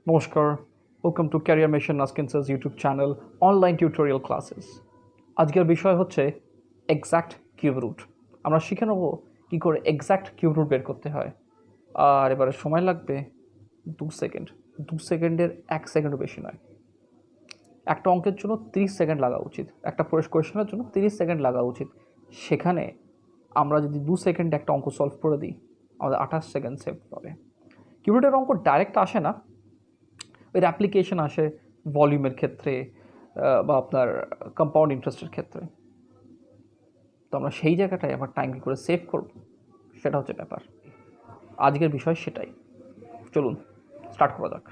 নমস্কার, welcome to career mission নাসকিনসেস YouTube channel online tutorial classes. আজকের বিষয় হচ্ছে এক্স্যাক্ট কিউব রুট। আমরা শিখে নেব কী করে এক্স্যাক্ট কিউব রুট বের করতে হয়। আর এবারে সময় লাগবে 2 সেকেন্ড। 2 সেকেন্ডের 1 সেকেন্ডও বেশি নয়। একটা অঙ্কের জন্য 30 সেকেন্ড লাগা উচিত, একটা কোয়েশনের জন্য 30 সেকেন্ড লাগা উচিত। সেখানে আমরা যদি 2 সেকেন্ডে একটা অঙ্ক সলভ করে দিই, আমাদের 28 সেকেন্ড সেভ পাবে। কিউব রুটের অঙ্ক ডাইরেক্ট আসে না, এর অ্যাপ্লিকেশন আসে ভলিউমের ক্ষেত্রে বা আপনার কম্পাউন্ড ইন্টারেস্টের ক্ষেত্রে। তো আমরা সেই জায়গাটায় আবার টাইম করে সেভ করব, সেটা হচ্ছে ব্যাপার। আজকের বিষয় সেটাই। চলুন স্টার্ট করা যাক।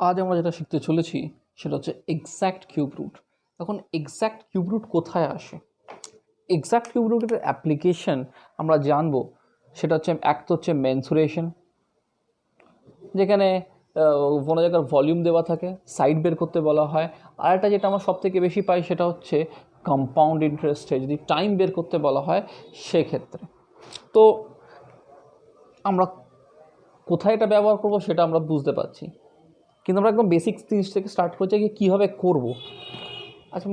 আজ আমরা যেটা শিখতে চলেছি সেটা হচ্ছে এক্স্যাক্ট কিউব রুট। এখন এক্স্যাক্ট কিউব রুট কোথায় আসে? এক্স্যাক্ট কিউব রুটের অ্যাপ্লিকেশন আমরা জানবো, সেটা হচ্ছে এক তো হচ্ছে মেনসুরেশন, যেখানে কোনো জায়গার ভলিউম দেওয়া থাকে, সাইড বের করতে বলা হয়। আর একটা যেটা আমরা সবথেকে বেশি পাই সেটা হচ্ছে কম্পাউন্ড ইন্টারেস্টে যদি টাইম বের করতে বলা হয় সেক্ষেত্রে। তো আমরা কোথায় এটা ব্যবহার করব সেটা আমরা বুঝতে পারছি, কিন্তু আমরা একদম বেসিক জিনিস থেকে স্টার্ট করছি যে কীভাবে করবো। আচ্ছা,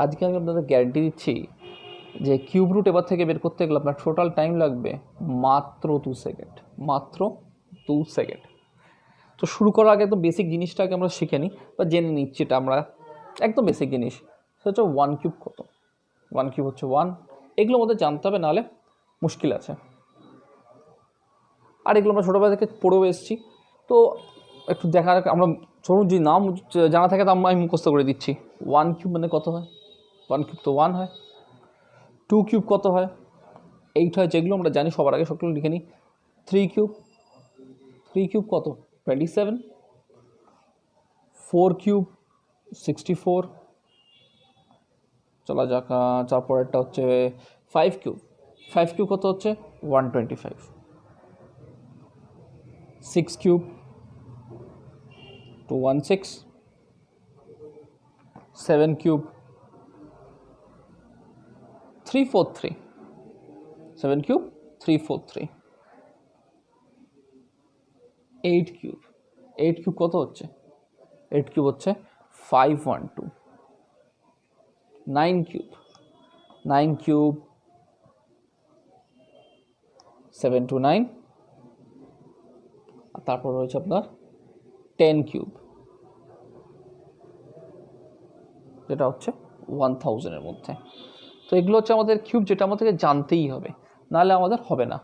আজকে আমি আপনাদের গ্যারান্টি দিচ্ছি যে কিউব রুট এবার থেকে বের করতে গেলে আপনার টোটাল টাইম লাগবে মাত্র 2 সেকেন্ড, মাত্র 2 সেকেন্ড। তো শুরু করার আগে একদম বেসিক জিনিসটাকে আমরা শিখে নিই বা জেনে নিচ্ছি, এটা আমরা একদম বেসিক জিনিস। সেটা হচ্ছে 1 কিউব কত। 1 কিউব হচ্ছে 1। এগুলো আমাদের জানতে হবে, নাহলে মুশকিল আছে। আর এগুলো আমরা ছোটোবেলা থেকে পড়েও এসেছি, তো একটু দেখার আমরা ধরুন যদি নাম জানা থাকে তো আমি মুখস্থ করে দিচ্ছি। 1 কিউব মানে কত হয়? 1 কিউব তো 1 হয়। 2 কিউব কত হয়? 8 হয়। যেগুলো আমরা জানি সবার আগে সবগুলো লিখে নিই। 3 কিউব, 3 কিউব কত? 27। 4 কিউব 64। চলা যাক, তারপরেরটা হচ্ছে 5 কিউব। 5 কিউব কত হচ্ছে? 125। 6 cube 216। 7 cube 343। 7 cube 343। 8 cube, 8 cube কত হচ্ছে? 8 কিউব হচ্ছে 512। 9 কিউব, 9 কিউব 729। আর তারপর রয়েছে আপনার 10 কিউব, যেটা হচ্ছে 1000-এর মধ্যে। তো এগুলো হচ্ছে আমাদের কিউব, যেটা আমাদেরকে জানতেই হবে, নাহলে আমাদের হবে না।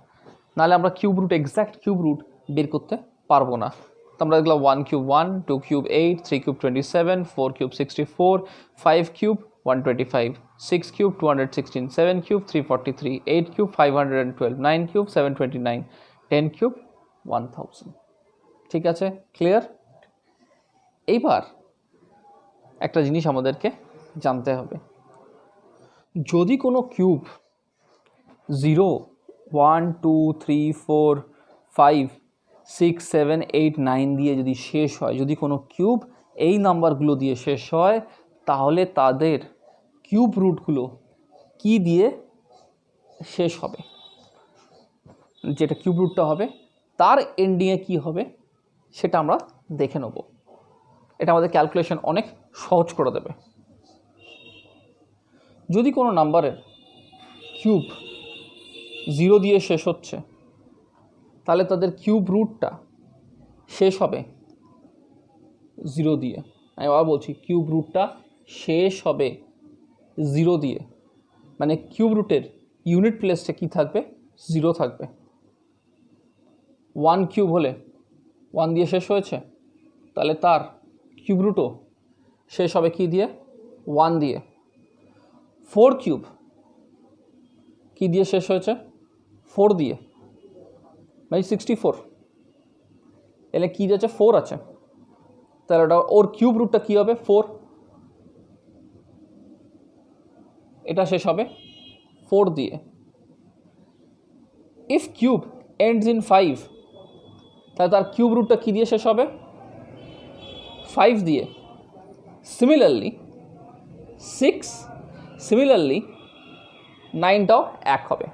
নাহলে আমরা cube root, exact cube root বের করতে পারবো না। তো আমরা দেখলাম 1 cube 1, 2 cube 8, 3 cube 27, 4 cube 64, 5 cube 125, 6 cube 216, 7 cube 343, 8 cube 512, 9 cube 729, 10 cube 1000। ঠিক আছে, ক্লিয়ার? এইবার একটা জিনিস আমাদেরকে জানতে হবে, যদি কোনো কিউব 0, 1, 2, 3, 4, 5, 6, 7, 8, 9 দিয়ে যদি শেষ হয়, যদি কোনো কিউব এই নাম্বারগুলো দিয়ে শেষ হয়, তাহলে তাদের কিউব রুটগুলো কি দিয়ে শেষ হবে, যেটা কিউব রুটটা হবে তার এন্ডিংয়ে কি হবে সেটা আমরা দেখে নেব। এটা আমাদের ক্যালকুলেশন অনেক সহজ করে দেবে। যদি কোনো নাম্বারের কিউব 0 দিয়ে শেষ হচ্ছে, তাহলে তাদের কিউব রুটটা শেষ হবে 0 দিয়ে। আমি আবার বলছি, কিউব রুটটা শেষ হবে 0 দিয়ে, মানে কিউব রুটের ইউনিট প্লেসটা কী থাকবে? 0 থাকবে। 1 কিউব হলে 1 দিয়ে শেষ হয়েছে, তাহলে তার কিউব রুটও শেষ হবে কী দিয়ে? 1 দিয়ে। 4 কিউব কী দিয়ে শেষ হয়েছে? 4 দিয়ে, মানে 64। এলে কী আছে? 4 আছে, তাহলে ওটা ওর কিউব রুটটা কী হবে? 4। এটা শেষ হবে 4 দিয়ে। ইফ কিউব এন্ডস ইন 5, তাহলে তার কিউব রুটটা কী দিয়ে শেষ হবে? 5 দিয়ে। সিমিলারলি 9টাও 1 হবে।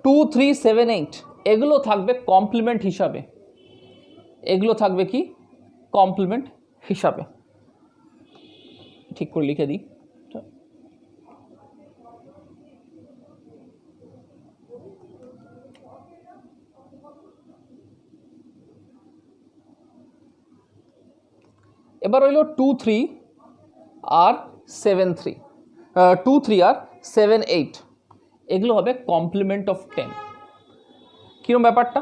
2 3 7 8 এগুলো থাকবে কমপ্লিমেন্ট হিসাবে, এগুলো থাকবে কি কমপ্লিমেন্ট হিসাবে। ঠিক করে লিখে দিই, এবার হইল 2 3 আর 7 3, 2 3 আর 7 8 এগুলো হবে কমপ্লিমেন্ট অফ 10। কিরকম ব্যাপারটা,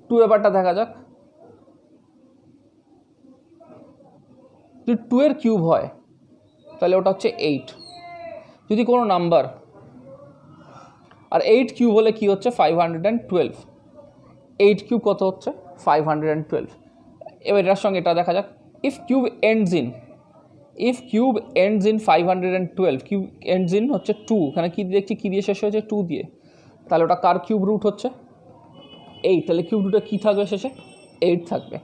2 ব্যাপারটা দেখা যাক। যদি 2 এর কিউব হয় তাহলে ওটা হচ্ছে 8, যদি কোনো নাম্বার, আর 8 কিউব হলে কি হচ্ছে 512, 8 কিউব কত হচ্ছে 512। এবার এটার সঙ্গে এটা দেখা যাক, if cube ends in 512, cube ends in হচ্ছে 2, এখানে কী দেখছি কী দিয়ে শেষ হয়েছে 2 দিয়ে, তাহলে ওটা কার কিউব রুট হচ্ছে 8, তাহলে কিউব রুটে কী থাকবে শেষে 8 থাকবে।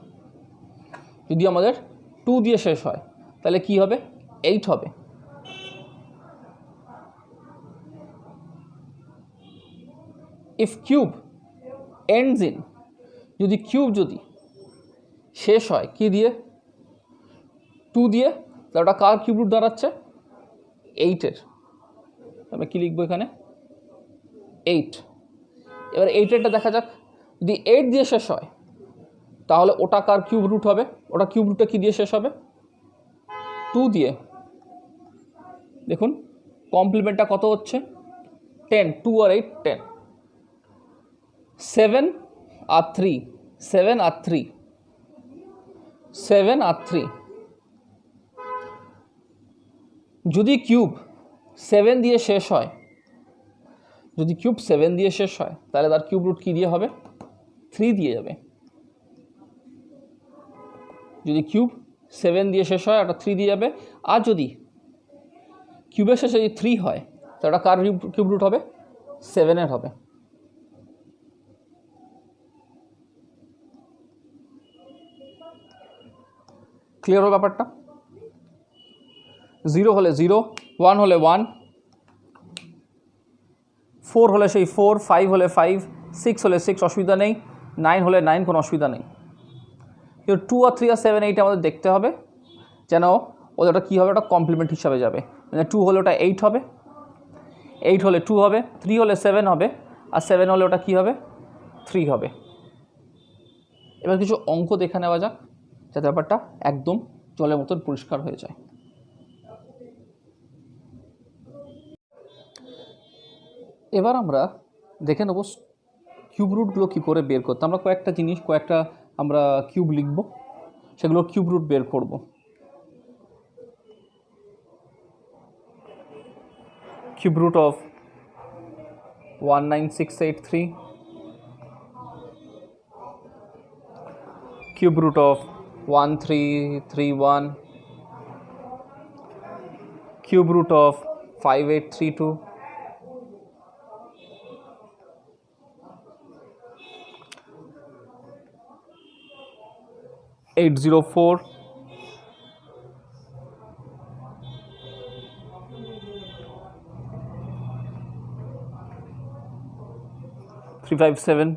যদি আমাদের 2 দিয়ে শেষ হয় তাহলে কি হবে 8 হবে। ইফ কিউব এন্ডস ইন, যদি কিউব যদি শেষ হয় কি দিয়ে 2 দিয়ে, তাহলে ওটা কার কিউব রুট দাঁড়াচ্ছে 8-এর, আমরা কী লিখবো এখানে 8। এবার 8-এরটা দেখা যাক, যদি 8 দিয়ে শেষ হয় তাহলে ওটা কার কিউব রুট হবে, ওটা কিউব রুটটা কী দিয়ে শেষ হবে 2 দিয়ে। দেখুন কমপ্লিমেন্টটা কত হচ্ছে 10, 2 আর 8 10, 7 আর 3, 7 আর 3, 7 আর 3। যদি কিউব 7 দিয়ে শেষ হয়, যদি কিউব 7 দিয়ে শেষ হয় তাহলে তার কিউব রুট কী দিয়ে হবে 3 দিয়ে যাবে। যদি কিউব 7 দিয়ে শেষ হয় ওটা 3 দিয়ে যাবে, আর যদি কিউবের শেষে যদি 3 হয় তাহলে ওটা কার কিউব রুট হবে 7-এর হবে। ক্লিয়ার হলো ব্যাপারটা? 0 হলে 0, 1 হলে 1, 4 হলে সেই 4, 5 হলে 5, 6 হলে 6, অসুবিধা নেই, 9 হলে 9, কোনো অসুবিধা নেই। কিন্তু 2 আর 3 আর 7 8 আমাদের দেখতে হবে যেন ওটা কী হবে, ওটা কমপ্লিমেন্ট হিসাবে যাবে। মানে 2 হলে ওটা 8 হবে, 8 হলে 2 হবে, 3 হলে 7 হবে, আর 7 হলে ওটা কী হবে 3 হবে। এবার কিছু অঙ্ক দেখে নেওয়া যাক যাতে ব্যাপারটা একদম জলের মতন পরিষ্কার হয়ে যায়। এবার আমরা দেখে নেব কিউব রুটগুলো কী করে বের করতে। আমরা কয়েকটা আমরা কিউব লিখব, সেগুলো কিউব রুট বের করব। Cube root of 19683, cube root of 1331, cube root of 5832, (804), (357),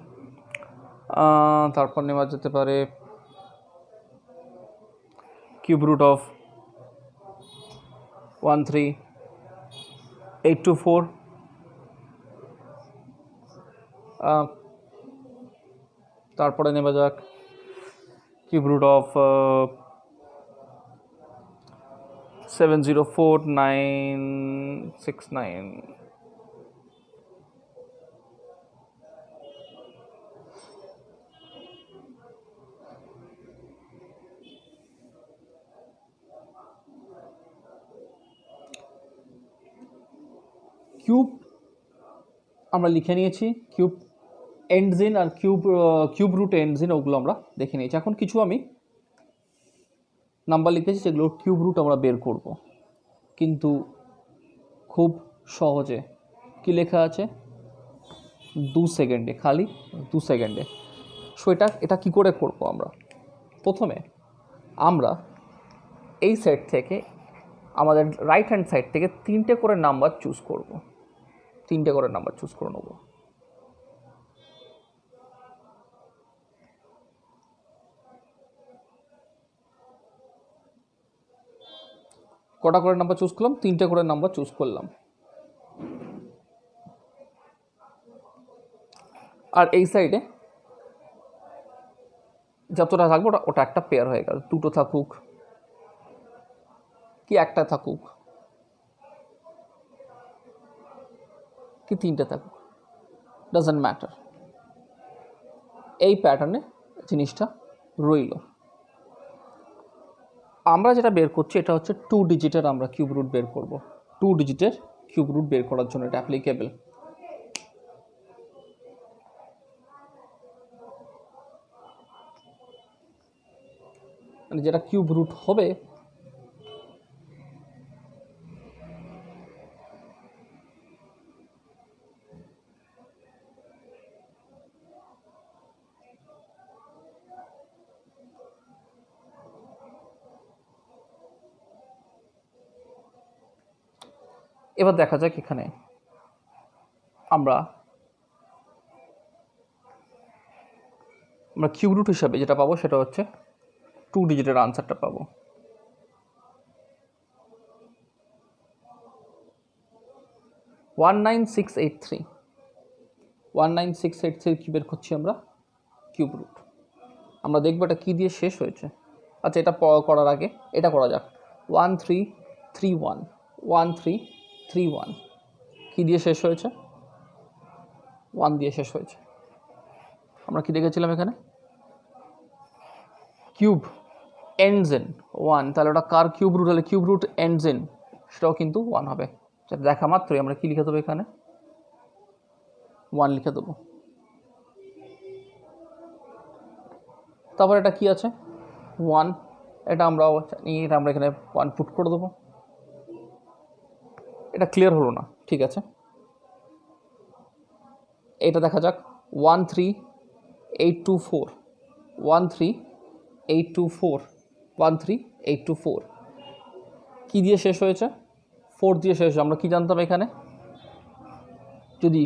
তারপর নেওয়া যেতে পারে কিউব রুট অফ 13824, তারপরে নেওয়া যাক কিউব রুট অফ 704969, কিউব আমরা লিখে নিয়েছি, কিউব এন্ডস ইন আর কিউব রুট এন্ডস ইন ওগুলো আমরা দেখে নিয়েছি। এখন কিছু আমি নাম্বার লিখেছি সেগুলো কিউব রুট আমরা বের করব, কিন্তু খুব সহজে। কি লেখা আছে 2 সেকেন্ডে, খালি 2 সেকেন্ডে। সো এটা কী করে করব আমরা, প্রথমে আমরা এই সেট থেকে আমাদের রাইট হ্যান্ড সাইড থেকে 3টে করে নাম্বার চুজ করব, 3টে করে নাম্বার চুজ করে নেব। কটা করে নাম্বার চুজ করলাম? 3টে করে নাম্বার চুজ করলাম। আর এই সাইডে যতটা থাকবে ওটা একটা পেয়ার হয়ে গেল। 2টো থাকুক কি একটা থাকুক কি 3টে থাকুক, ডাজন্ট ম্যাটার। এই প্যাটার্নে জিনিসটা রইল। আমরা যেটা বের করছি এটা হচ্ছে 2 ডিজিটের আমরা কিউব রুট বের করব। 2 ডিজিটের কিউব রুট বের করার জন্য এটা অ্যাপ্লিকেবল। মানে যেটা কিউব রুট হবে এবার দেখা যাক এখানে আমরা কিউব রুট হিসাবে যেটা পাবো সেটা হচ্ছে 2 ডিজিটের আনসারটা পাবো। ওয়ান 19683 কি বের করছি আমরা? Cube root. আমরা দেখবো এটা কী দিয়ে শেষ হয়েছে। আচ্ছা, এটা করার আগে এটা করা যাক। 1331 কী দিয়ে শেষ হয়েছে? 1 দিয়ে শেষ হয়েছে। আমরা কি দেখেছিলাম এখানে? কিউব এন্ডস ইন 1, তাহলে ওটা কার কিউব রুট? হলে কিউব রুট এন্ডস ইন, সেটাও কিন্তু 1 হবে। দেখা মাত্রই আমরা কি লিখে দেবো এখানে? 1 লিখে দেবো। তারপর এটা কি আছে? 1, এটা আমরা এখানে 1 পুট করে দেবো। এটা ক্লিয়ার হলো না, ঠিক আছে। এটা দেখা যাক 13824 কি দিয়ে শেষ হয়েছে? 4 দিয়ে শেষ হয়েছে। আমরা কি জানতাম এখানে? যদি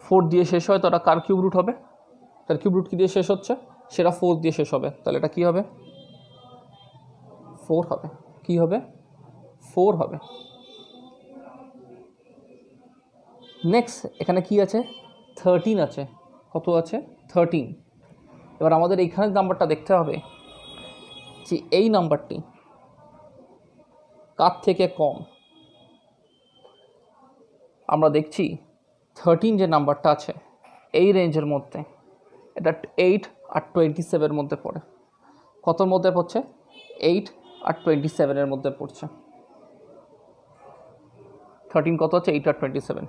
4 দিয়ে শেষ হয় তো এটা কার কিউব রুট হবে? তার কিউব রুট কি দিয়ে শেষ হচ্ছে? সেটা 4 দিয়ে শেষ হবে। তাহলে এটা কি হবে? 4 হবে। কি হবে? 4 হবে। নেক্সট এখানে কি আছে? 13 আছে। কত আছে? 13। এবার আমাদের এইখানে নাম্বারটা দেখতে হবে যে এই নাম্বারটি কার থেকে কম। আমরা দেখছি 13 যে নাম্বারটা আছে এই রেঞ্জের মধ্যে, এটা 8 আর 27 মধ্যে পড়ে। কতর মধ্যে পড়ছে? 8 আর 27 মধ্যে পড়ছে। 13 কত আছে? 8 আর 27।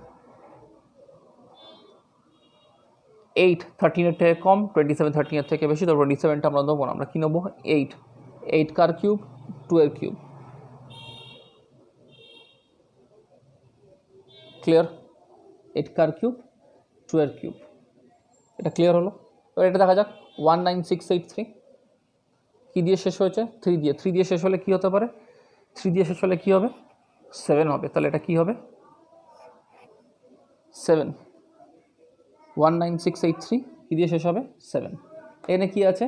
8 13 থেকে কম, 27 13 থেকে বেশি, তো 27টা আমরা নেবো না। আমরা কী নেবো? 8 কার কিউব? 2 কিউব। ক্লিয়ার? 8 কার কিউব? 2 কিউব। এটা ক্লিয়ার হলো। এবার এটা দেখা যাক 19683 কী দিয়ে শেষ হয়েছে? 3 দিয়ে। 3 দিয়ে শেষ হলে কী হতে পারে? 3 দিয়ে শেষ হলে কী হবে? 7 হবে। তাহলে এটা কী হবে? 7। 19683 কী দিয়ে শেষ হবে? 7। এখানে কী আছে?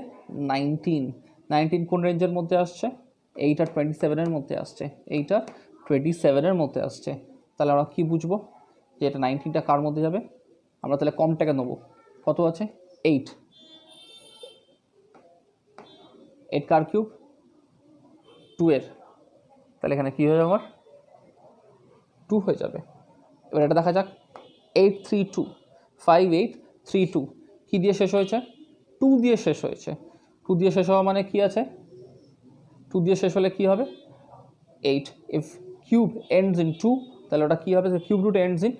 19 কোন রেঞ্জের মধ্যে আসছে? 8 আর 27 মধ্যে আসছে। 8 আর 27 মধ্যে আসছে। তাহলে আমরা কী বুঝবো যে এটা 19টা কার মধ্যে যাবে? আমরা তাহলে কমটাকে নেবো। কত আছে? 8 কার কিউব? 2 তাহলে এখানে কী হয়ে যাবে? আমার 2 হয়ে যাবে। এবার এটা দেখা যাক 5832 কী দিয়ে শেষ হয়েছে? 2 দিয়ে শেষ হয়েছে। 2 দিয়ে শেষ হওয়া মানে কি আছে? 2 দিয়ে শেষ হলে কী হবে? 8। ইফ কিউব এন্ডস ইন 2 তাহলে ওটা কী হবে? Cube root ends in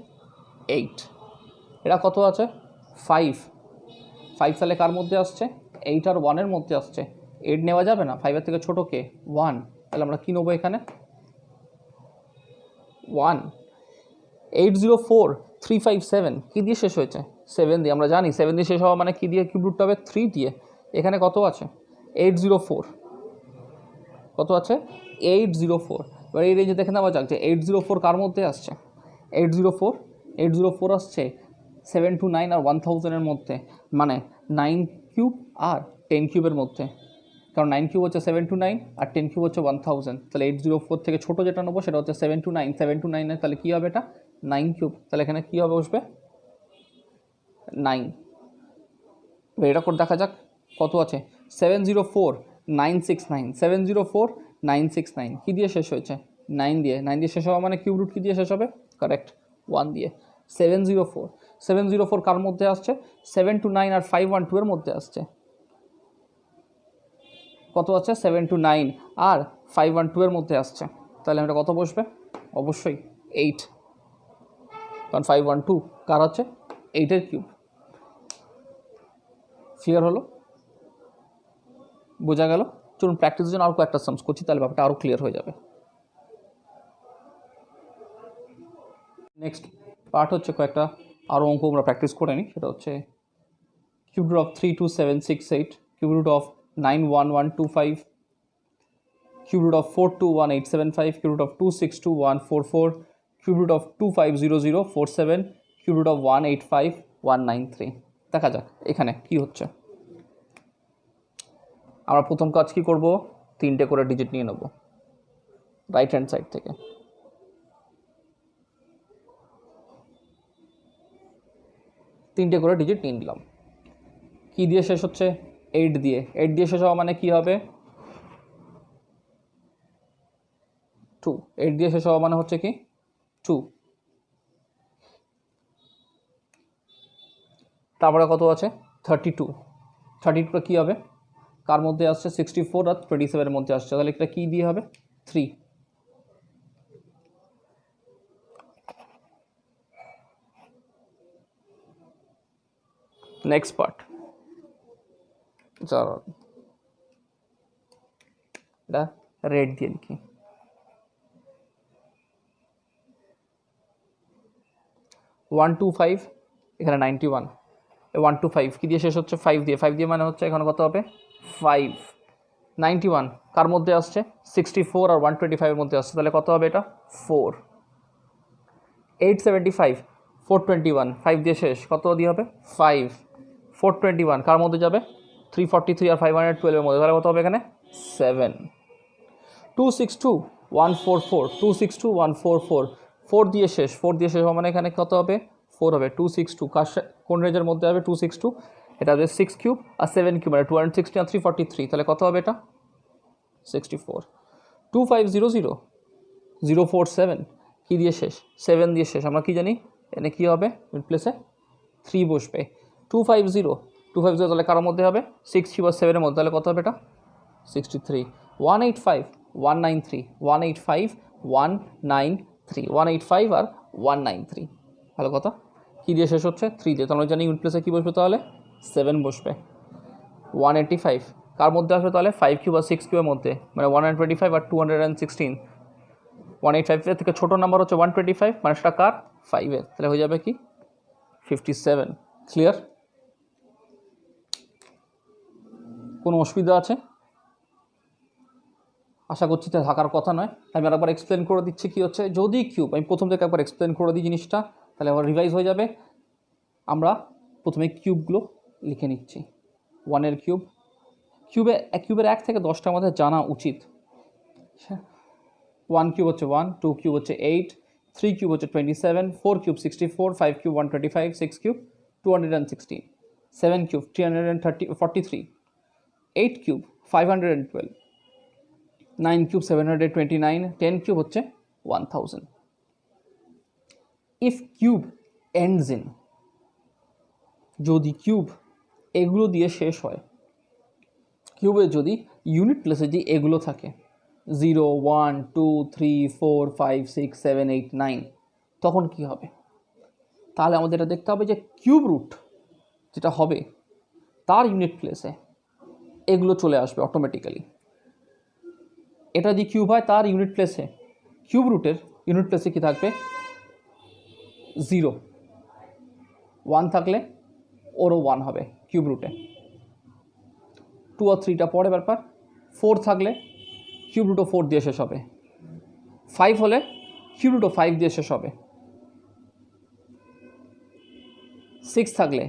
8। এটা কত আছে? 5 তাহলে কার মধ্যে আসছে? 8 আর 1 মধ্যে আসছে। 8 নেওয়া যাবে না, 5 থেকে ছোটো কে? 1। তাহলে আমরা কী নেবো এখানে? 1। 804357 কী দিয়ে শেষ হয়েছে? 7 দিয়ে। আমরা জানি 7 দিয়ে শেষ হওয়া মানে কী দিয়ে কিউব রুটটা হবে? 3 দিয়ে। এখানে কত আছে? 804। কত আছে? 804। এবার এই রেঞ্জে দেখে নেওয়া যাক যে 804 কার মধ্যে আসছে। 804 আসছে 729 আর 1000-এর মধ্যে, মানে 9 কিউব আর 10 কিউবের মধ্যে, কারণ 9 কিউব হচ্ছে 729 আর 10 কিউব হচ্ছে 1000। তাহলে 804 থেকে ছোটো যেটা নেবো সেটা হচ্ছে 729, 729 তাহলে কী হবে এটা 9 কিউব, তাহলে এখানে কী হবে বসবে 9। এটা করে দেখা যাক কত আছে। 704969, 704969 কী দিয়ে শেষ হয়েছে 9 দিয়ে, 9 দিয়ে শেষ হওয়া মানে কিউব রুট কী দিয়ে শেষ হবে, কারেক্ট 1 দিয়ে। 704 কার মধ্যে আসছে 729 আর 512 এর মধ্যে আসছে, কত আছে 729 আর 512 এর মধ্যে আসছে, তাহলে এটা কত বসবে অবশ্যই 8, কারণ 512 কার হচ্ছে 8-এর কিউব। ক্লিয়ার হলো, বোঝা গেল। চলুন প্র্যাকটিসের জন্য আরও কয়েকটা সামস করছি, তাহলে ব্যাপারটা আরও ক্লিয়ার হয়ে যাবে। নেক্সট পার্ট হচ্ছে কয়েকটা আরও অঙ্ক আমরা প্র্যাকটিস করে নিই, সেটা হচ্ছে cube root of 32768, cube root of 91125, cube root of 42185, cube root of 262,144, cube root of 250047, cube root of 185193। দেখা যাক এখানে কি হচ্ছে। আমরা প্রথম কাজ কি করব, 3টে করে ডিজিট নিয়ে নেব রাইট হ্যান্ড সাইড থেকে। তিনটে করে ডিজিট নিয়ে নিলাম। কি দিয়ে শেষ হচ্ছে 8 দিয়ে, 8 দিয়ে শেষ হওয়া মানে কি হবে 2, 8 দিয়ে শেষ হওয়া মানে হচ্ছে কি 2। তারপরে কত আছে 32, 32 কী হবে কার মধ্যে আসছে 64 আর 27-এর মধ্যে আসছে, তাহলে এটা কী দিয়ে হবে 3। নেক্সট পার্ট, এটা রেড দিয়ে লিখি। 125 এখানে 91, 125 কী দিয়ে শেষ হচ্ছে 5 দিয়ে, 5 দিয়ে মানে হচ্ছে এখানে কত হবে 5। 91 কার মধ্যে আসছে 64 আর 125-এর মধ্যে আসছে, তাহলে কত হবে এটা 4। 875 421 5 দিয়ে শেষ, কত দিয়ে হবে 5। 421 কার মধ্যে যাবে 343 আর 512-এর মধ্যে, তাহলে কত হবে এখানে 7। 262,144, 262,144 4 দিয়ে শেষ, 4 দিয়ে শেষ মানে এখানে কত হবে 4 হবে। 262 কোন রেঞ্জের মধ্যে হবে 262, এটা হবে 6 কিউব আর 7 কিউব মানে 260 আর 343, তাহলে কত হবে এটা 64। 2500047 কী দিয়ে শেষ 7 দিয়ে শেষ, আমরা কি জানি এখানে কী হবে মিড প্লেসে 3 বসবে। 250 তাহলে কারোর মধ্যে হবে 6 কিউব আর 7-এর মধ্যে, তাহলে কত হবে এটা 63। 185 193, 185 193, 185 আর 193, ভালো কথা। কী দিয়ে শেষ হচ্ছে 3 দিয়ে, তাহলে জানি ইউনিট প্লেসে কী বসবে তাহলে 7 বসবে। 185 কার মধ্যে আসবে তাহলে 5 কিউব আর 6 কিউবের মধ্যে, মানে 125 আর 216। 185 থেকে ছোটো নাম্বার হচ্ছে 125, মানে সেটা কার 5-এর, তাহলে হয়ে যাবে কি 57। ক্লিয়ার, কোনো অসুবিধা আছে আশা করছি তা থাকার কথা নয়। আমি আরেকবার এক্সপ্লেন করে দিচ্ছি কী হচ্ছে। যদি কিউব, আমি প্রথম থেকে একবার এক্সপ্লেন করে দিই জিনিসটা, তাহলে আবার রিভাইজ হয়ে যাবে। আমরা প্রথমে কিউবগুলো লিখে নিচ্ছি। 1-এর কিউব, কিউবের 1 থেকে 10টার মধ্যে জানা উচিত। 1 কিউব হচ্ছে 1, 2 কিউব হচ্ছে 8, 3 কিউব হচ্ছে 27, 4 cube 64, 5 cube 125, 6 cube 216, 7 cube 343, 8 cube 512, 9 cube 729, 10 cube হচ্ছে 1000। ইফ কিউব এন্ডস ইন, যদি কিউব এগুলো দিয়ে শেষ হয়, কিউবে যদি ইউনিট প্লেসে যে এগুলো থাকে 0 1 2 3 4 5 6 7 8 9, তখন কি হবে? তাহলে আমাদের এটা দেখতে হবে যে কিউব রুট যেটা হবে তার ইউনিট প্লেসে এগুলো চলে আসবে অটোমেটিক্যালি। এটা যদি কিউব হয় তার ইউনিট প্লেসে, কিউব রুটের ইউনিট প্লেসে কী থাকবে 0, 1 থাকলে ওরও 1 হবে কিউব রুটে। 2 আর 3টা পরে ব্যাপার। 4 থাকলে কিউব রুটও 4 দিয়ে শেষ হবে। 5 হলে কিউব রুট অফ 5 দিয়ে শেষ হবে, 6 থাকলে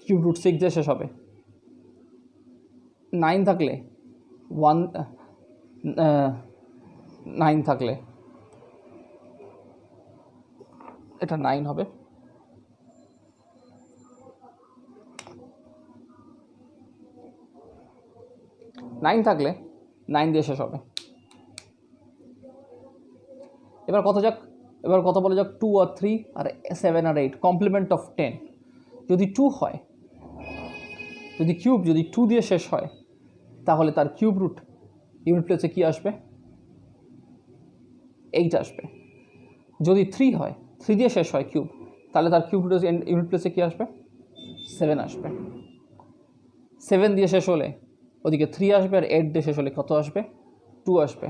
কিউব রুট 6 দিয়ে শেষ হবে, 9 থাকলে 9 থাকলে এটা 9 হবে, 9 থাকলে 9 দিয়ে শেষ হবে। এবার কত বলা যাক 2 আর 3 আর 7 আর 8 কমপ্লিমেন্ট অফ 10। যদি 2 হয়, যদি কিউব যদি 2 দিয়ে শেষ হয় তাহলে তার কিউব রুট ইউনিট প্লেসে কী আসবে? 8 আসবে। যদি 3 হয়, 3 দিয়ে শেষ হয় কিউব, তাহলে তার কিউব রুট ইউনিট প্লেসে কী আসবে? 7 আসবে। 7 দিয়ে শেষ হলে ওদিকে 3 আসবে, আর 8 দিয়ে শেষ হলে কত আসবে? 2 আসবে।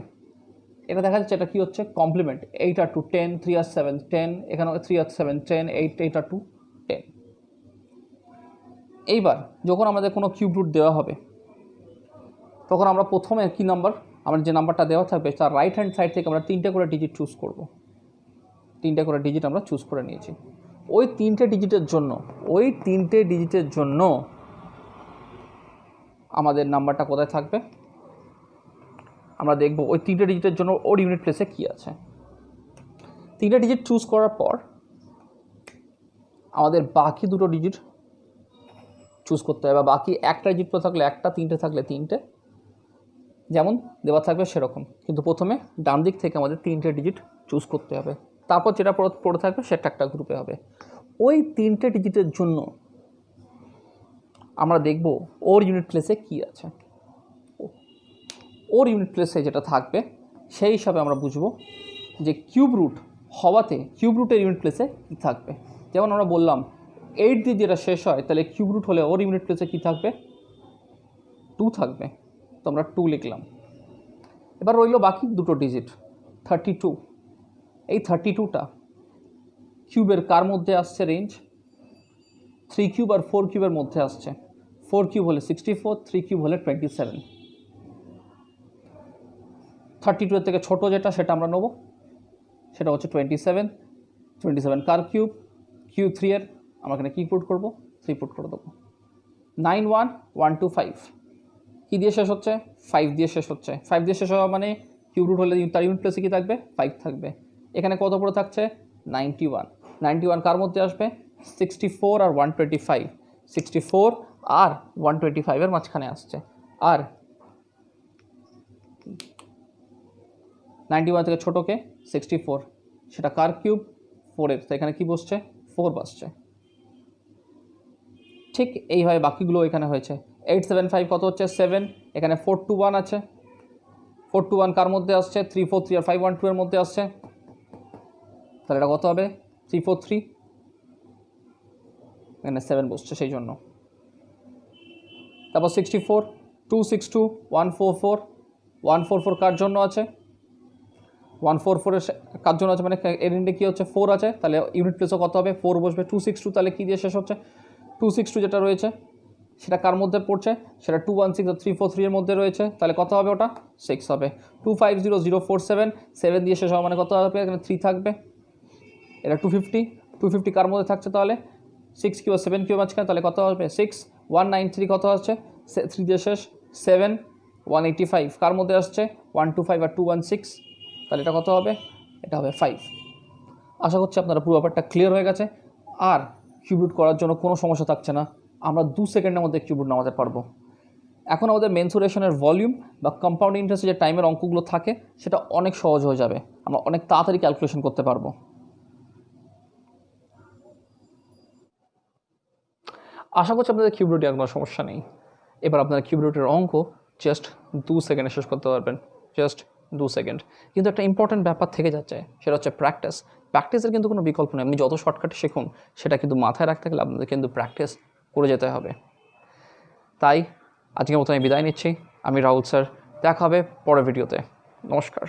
এটা দেখা যাচ্ছে এটা কী হচ্ছে? কমপ্লিমেন্ট। 8 আর 2 10, 3 আর 7 10, এখানে 3 আর 7 10, 8 আর 2 10। এইবার যখন আমাদের কোনো কিউব রুট দেওয়া হবে তখন আমরা প্রথমে কী নাম্বার, আমার যে নাম্বারটা দেওয়া থাকবে তার রাইট হ্যান্ড সাইড থেকে আমরা 3টে করে ডিজিট চুজ করব। 3টে করে ডিজিট আমরা চুজ করে নিয়েছি। ওই 3টে ডিজিটের জন্য আমাদের নাম্বারটা কোথায় থাকবে আমরা দেখব। ওই 3টে ডিজিটের জন্য ওর ইউনিট প্লেসে কী আছে। 3টে ডিজিট চুজ করার পর আমাদের বাকি 2টো ডিজিট চুজ করতে হবে, বা বাকি একটা ডিজিট থাকলে একটা, 3টে থাকলে 3টে, যেমন দেওয়া থাকবে সেরকম। কিন্তু প্রথমে ডান দিক থেকে আমাদের 3টে ডিজিট চুজ করতে হবে, তারপর যেটা পড়ে থাকবে সেটা একটা গ্রুপে হবে। ওই 3টে ডিজিটের জন্য আমরা দেখব ওর ইউনিট প্লেসে কী আছে। ওর ইউনিট প্লেসে যেটা থাকবে সেই হিসাবে আমরা বুঝব যে কিউব রুট হওয়াতে কিউব রুটের ইউনিট প্লেসে কী থাকবে। যেমন আমরা বললাম 8 দিয়ে যেটা শেষ হয়, তাহলে কিউব রুট হলে ওর ইউনিট প্লেসে কী থাকবে? 2 থাকবে। তো আমরা 2 লিখলাম। এবার রইল বাকি 2টো ডিজিট 32। এই 32টা কিউবের কার মধ্যে আসছে রেঞ্জ? 3 কিউব আর 4 কিউবের মধ্যে আসছে। 4 কিউব হলে 64, 3 কিউব হলে 27। 32 এর থেকে ছোটো যেটা সেটা আমরা নেব, সেটা হচ্ছে 27। 27 কার কিউব? কিউব 3 এর আমরা এখানে কী পুট করবো? 3 পুট করে দেবো। 91125 কী দিয়ে শেষ হচ্ছে? 5 দিয়ে শেষ হচ্ছে। 5 দিয়ে শেষ হওয়া মানে কিউব রুট হলে তার ইউনিট প্লেসে কী থাকবে? 5 থাকবে। এখানে কত পড়ে থাকছে? 91। 91 কার মধ্যে আসবে? 64 আর 125। 64 আর 125 এর মাঝখানে আসছে। আর 91 থেকে ছোটোকে 64, সেটা কার কিউব? 4 এর। তো এখানে কী বসছে? 4 বসছে। ঠিক এইভাবে বাকিগুলো এখানে হয়েছে। 875 কত হচ্ছে? 7। এখানে 421 আছে। 421 কার মধ্যে আসছে? 343 আর 512 এর মধ্যে আসছে। তাহলে এটা কত হবে? 343। এখানে 7 বসছে সেই জন্য। তারপর 64, 262, 144। 144 কার জন্য আছে? 144 এর কার জন্য আছে মানে এর এন্ডে কী হচ্ছে? 4 আছে। তাহলে ইউনিট প্লেসও কত হবে? 4 বসবে। 262 তাহলে কী দিয়ে শেষ হচ্ছে? 262 যেটা রয়েছে সেটা কার মধ্যে পড়ছে? সেটা 216 আর 343 এর মধ্যে রয়েছে। তাহলে কত হবে? ওটা 6 হবে। 250047, 7 দিয়ে শেষ হওয়া মানে কত হবে? এখানে 3 থাকবে। এটা 250 কার মধ্যে থাকছে? তাহলে 6 কিউ আর 7 কিউ মাঝখানে, তাহলে কত হবে? 6। 193 কত হচ্ছে? 3 দিয়ে শেষ। 7। 185 কার মধ্যে আসছে? 125 আর 216, তাহলে এটা কত হবে? এটা হবে 5। আশা করছি আপনারা পুরো ব্যাপারটা ক্লিয়ার হয়ে গেছে, আর কিউব রুট করার জন্য কোনো সমস্যা থাকছে না। আমরা 2 সেকেন্ডের মধ্যে কিউব রুট নামাতে পারবো। এখন আমাদের মেনসুরেশনের ভলিউম বা কম্পাউন্ড ইন্টারেস্টে যে টাইমের অঙ্কগুলো থাকে সেটা অনেক সহজ হয়ে যাবে, আমরা অনেক তাড়াতাড়ি ক্যালকুলেশন করতে পারবো। আশা করছি আপনাদের কিউব রুটে কোনো সমস্যা নেই। এবার আপনারা কিউব রুটের অঙ্ক জাস্ট 2 সেকেন্ডে শেষ করতে পারবেন, জাস্ট 2 সেকেন্ড। কিন্তু একটা ইম্পর্টেন্ট ব্যাপার থেকে যাচ্ছে, সেটা হচ্ছে প্র্যাকটিস। প্র্যাকটিসের কিন্তু কোনো বিকল্প নেই। আপনি যত শর্টকাটে শিখুন সেটা কিন্তু মাথায় রাখতে গেলে আপনাদের কিন্তু প্র্যাকটিস করে যেতে হবে। তাই আজকের মতো আমি বিদায় নিচ্ছি। আমি রাহুল স্যার, দেখা হবে পরের ভিডিওতে। নমস্কার।